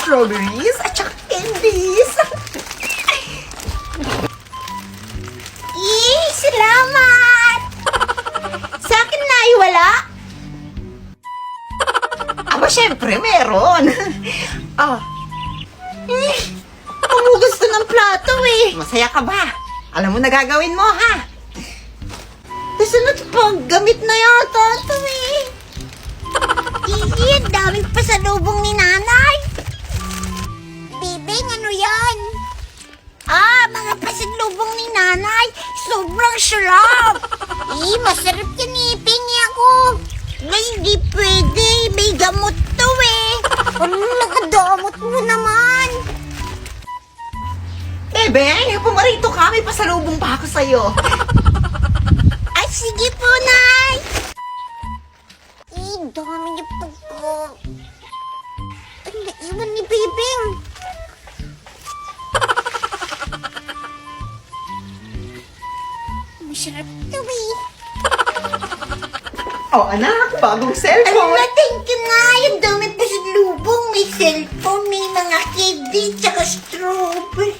strawberries at saka candies. Yay! Salamat! Sa akin na wala? Aba, syempre, meron. Ang gusto ng plato eh. Masaya ka ba? Alam mo na gagawin mo, ha? Kasunod pang gamit na yata ito eh. Ang daming pasalubong ni nanay. Bibing, ano yan? Mga pasalubong ni nanay. Sobrang sarap. Masarap yan eh. Pingi ako. Ay, hindi pwede. May gamot to eh. Nakadamot mo naman. Beng, pumarito ka. May pasalubong pa ako sa'yo. Ay, sige po, Nay! Dami niya pagko. Ang naiwan ni Bibing. Masarap to eh. Oh, anak, bagong cellphone. Thank you, Nay! Ang dami pa sa lubong. May cellphone, may mga candy, tsaka strawberry.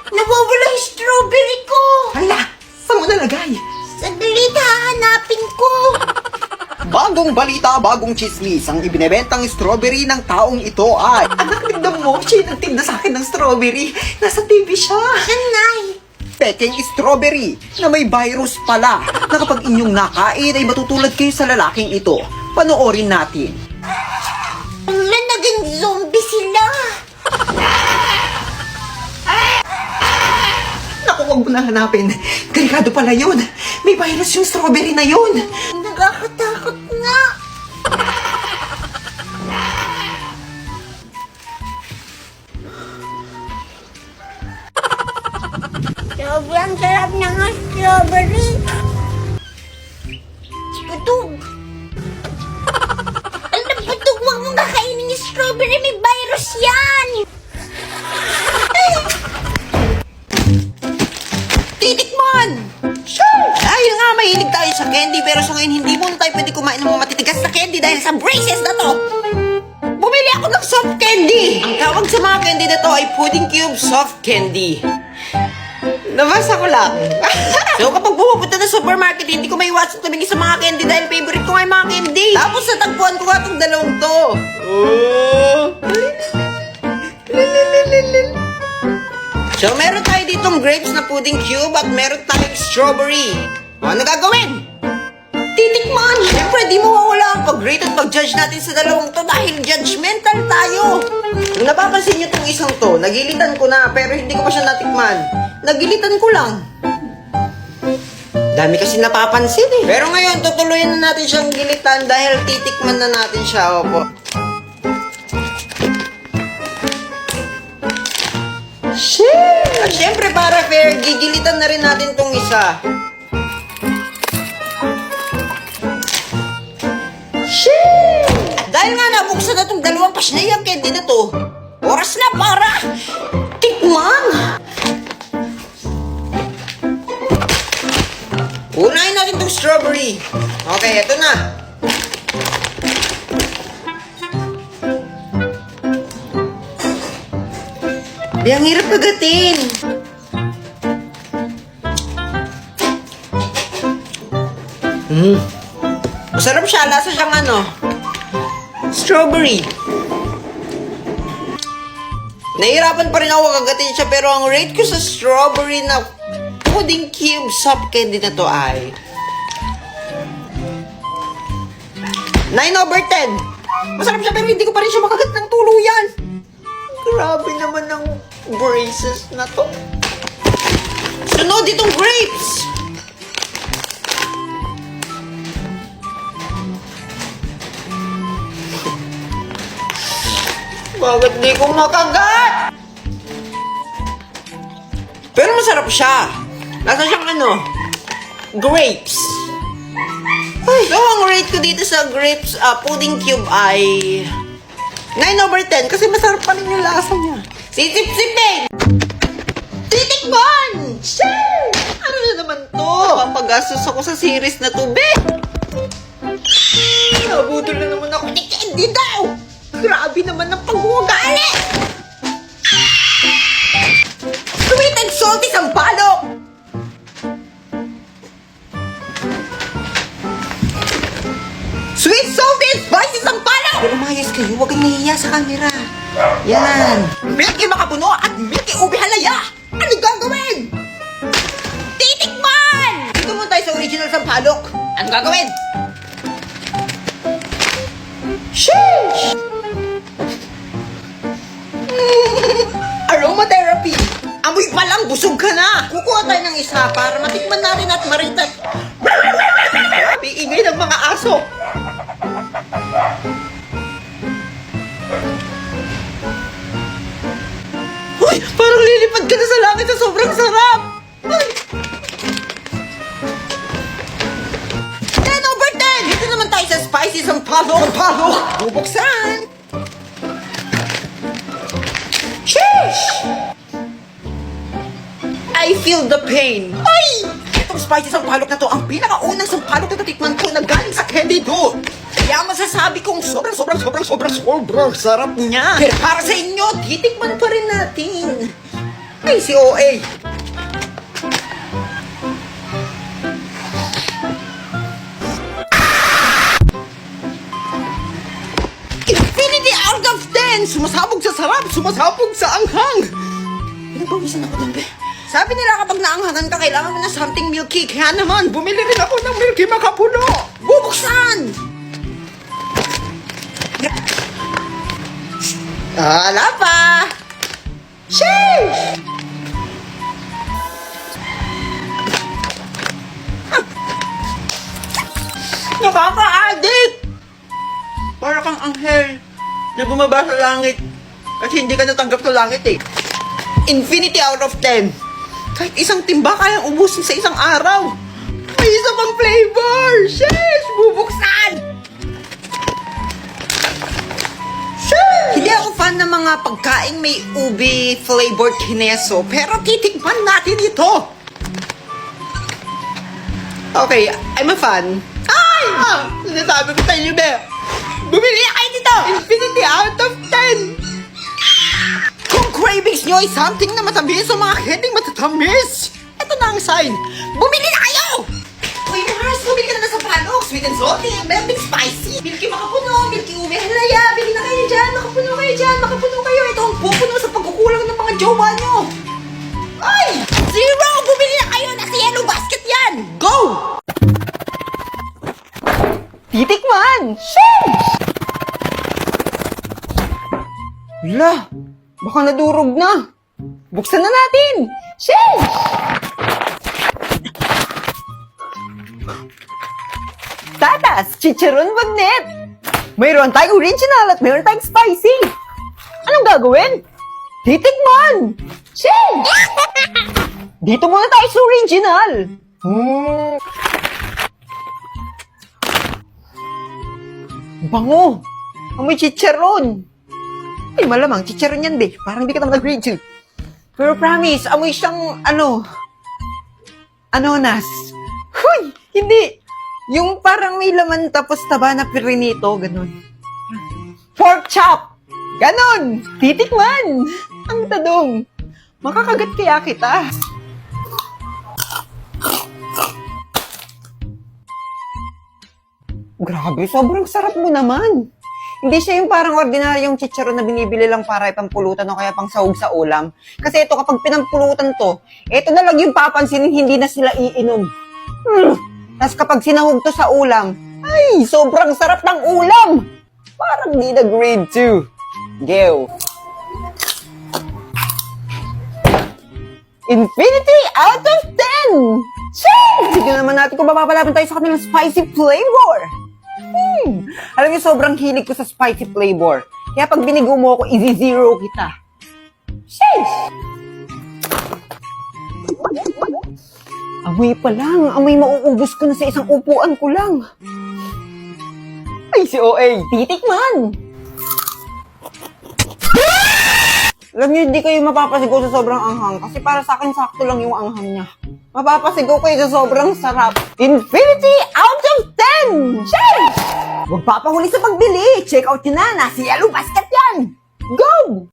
Nawawala yung strawberry ko. Hala, saan mo nalagay? Sandali, hahanapin ko. Bagong balita, bagong chismis. Ang ibinebentang strawberry ng taong ito ay... Anak, tignan mo. Siya yung nagtinda sa akin ng strawberry. Nasa TV siya. Nanay! Peking strawberry na may virus pala na kapag inyong nakain ay matutulad kayo sa lalaking ito. Panoorin natin. Wala, naging zombie sila. Naku, huwag mo na hanapin. Delikado pala yun. May virus yung strawberry na yun. Nakakatakot nga. Sobrang sarap ng strawberry. Butog. Alam, butog, huwag mong kakainin yung strawberry. May virus yan. Titikman! Sure! Dahil nga mahilig tayo sa candy pero sa ngayon hindi mo tayo pwede kumain ng mga matitigas na candy dahil sa braces na to. Bumili ako ng soft candy! Ang tawag sa mga candy na to ay pudding cube soft candy. Nabasa ko lang. So kapag pumupunta na supermarket, hindi ko maiwasan tumingin sa mga candy dahil favorite ko nga yung mga candy. Tapos natagpuan ko nga itong dalawang to. So, meron tayo ditong grapes na pudding cube at meron tayong strawberry. Ano gagawin? Titikman! Siyempre, di mawawala ang pag-rate at pag-judge natin sa dalawang to dahil judgmental tayo. Kung napapansin niyo itong isang to, nagilitan ko na pero hindi ko pa siya natikman. Nagilitan ko lang. Dami kasi napapansin eh. Pero ngayon, tutuloyan na natin siyang gilitan dahil titikman na natin siya. Opo. Shit! At syempre para fair, gigilitan na rin natin tong isa. Shit! Dahil nga nabuksan na tong dalawang pasnayang candy na to, oras na para tikman! Unahin natin tong strawberry. Okay, eto na. Ang hirap kagatin. Masarap siya. Lasa siyang strawberry. Nahihirapan pa rin ako kagatin siya pero ang rate ko sa strawberry na pudding cube soft candy na to ay 9/10. Masarap siya pero hindi ko pa rin siya makagat ng tuluyan. Grabe naman ang braces na to. Sunod itong grapes. Bakit di ko makagat? Pero masarap siya. Nasa siyang grapes. Ay, so ang rate ko dito sa grapes pudding cube ay 9/10 kasi masarap pa rin yung lasa niya. Sisip-sipin! Titikman! Shit! Ano na naman to? Papagastos ako sa series na to, be! Nabudol na naman ako ni candy daw! Grabe naman ang pag-uugali! Sweet and salty sampalok! Sweet, salty, and spicy sampalok! Pero umayos kayo, huwag kang nahihiya sa camera. Yan. Milky makapuno at milky ube halaya! Ano gagawin? Titikman! Dito muna tayo sa original sampalok. Ano gagawin? Sheesh! Aromatherapy! Amoy pa lang, busog ka na! Kukuha tayo ng isa para matikman natin at maritat. Grabe, ingay ng mga aso! Uy! Parang lilipad ka na sa langit sa sobrang sarap! Uy! 10/10! Dito naman tayo sa spicy sampalok! Bubuksan! Sheesh! I feel the pain. Ay! Itong spicy sampalok na to, ang pinakaunang sampalok na natikman ko na galing sa candy do. Kaya masasabi kong sobrang sarap niya. Pero para sa inyo, titikman pa rin natin. Ay, si OA. Infinity out of 10! Sumasabog sa sarap, sumasabog sa anghang. Pinabawisan ako dun, be. Sabi nila kapag naanghangan ka, kailangan mo ng something milky. Kaya naman, bumili rin ako ng milky makapuno. Bubuksan! Wala pa! Sheesh! Nakaka-addict! Para kang anghel na bumaba sa langit kasi hindi ka natanggap sa langit eh. Infinity out of 10. Kahit isang timba kayang ubusin sa isang araw. May isa pang flavor! Sheesh! Bubuksan! Sheesh! Hindi ako fan ng mga pagkain may ube flavored kineso, pero titikman natin ito. Okay, I'm a fan. Ay! Sinasabi ko sa inyo, be. Bumili na kayo dito! Infinity out of 10! Kung cravings nyo ay something na matamis o mga candy matatamis, ito na ang sign. Bumili na kayo! Uy, Mars, bumili ka na sa palok. Sweet and salty, melting spicy. Milky makapuno, milky ube halaya. Bili na kayo dyan, makapuno kayo dyan, makapuno kayo. Ito ang pupuno sa pagkukulang ng mga jowa nyo. Ay! Zero! Bumili na kayo! Nasa yellow basket yan! Go! Titikman! Sheesh! Wala! Baka nadurog na! Buksan na natin! Sheesh! Tatas! Chicharon bagnet! Mayroon tayong original at mayroon tayong spicy! Anong gagawin? Titikman! Sheesh! Dito muna tayo sa original! Bango! Amoy chicharon! Ay, malamang, chicharon yan, be. Parang di ka naman nag-grade 2. Pero promise, amoy siyang, anonas. Huy! Hindi! Yung parang may laman tapos taba na pirinito, ganun. Pork chop! Ganon! Titikman! Ang tadong! Makakagat kaya kita? Grabe, sobrang sarap mo naman. Hindi siya yung parang ordinaryong chicharon na binibili lang para ipampulutan o kaya pang sahog sa ulam. Kasi ito, kapag pinampulutan to, ito na lang yung papansinin, hindi na sila iinom. Tapos kapag sinahog to sa ulam, ay, sobrang sarap ng ulam! Parang di na grade 2. Geo. Infinity out of 10! Shit! Sige naman natin kung mapapalaban tayo sa kanilang spicy flavor. Alam niyo, sobrang hilig ko sa spicy flavor. Kaya pag binigo mo ako, i-zero kita. Sheesh! Amoy pa lang. Amoy mauubos ko na sa isang upuan ko lang. Ay, si OA. Titikman! Alam niyo, hindi kayo mapapasigaw sa sobrang anghang kasi para sa akin, sakto lang yung anghang niya. Mapapasigaw kayo sa sobrang sarap. Infinity out of 10! Cheers! Huwag papahuli sa pagbili. Check out nyo na. Nasa Yellow Basket yan. Go!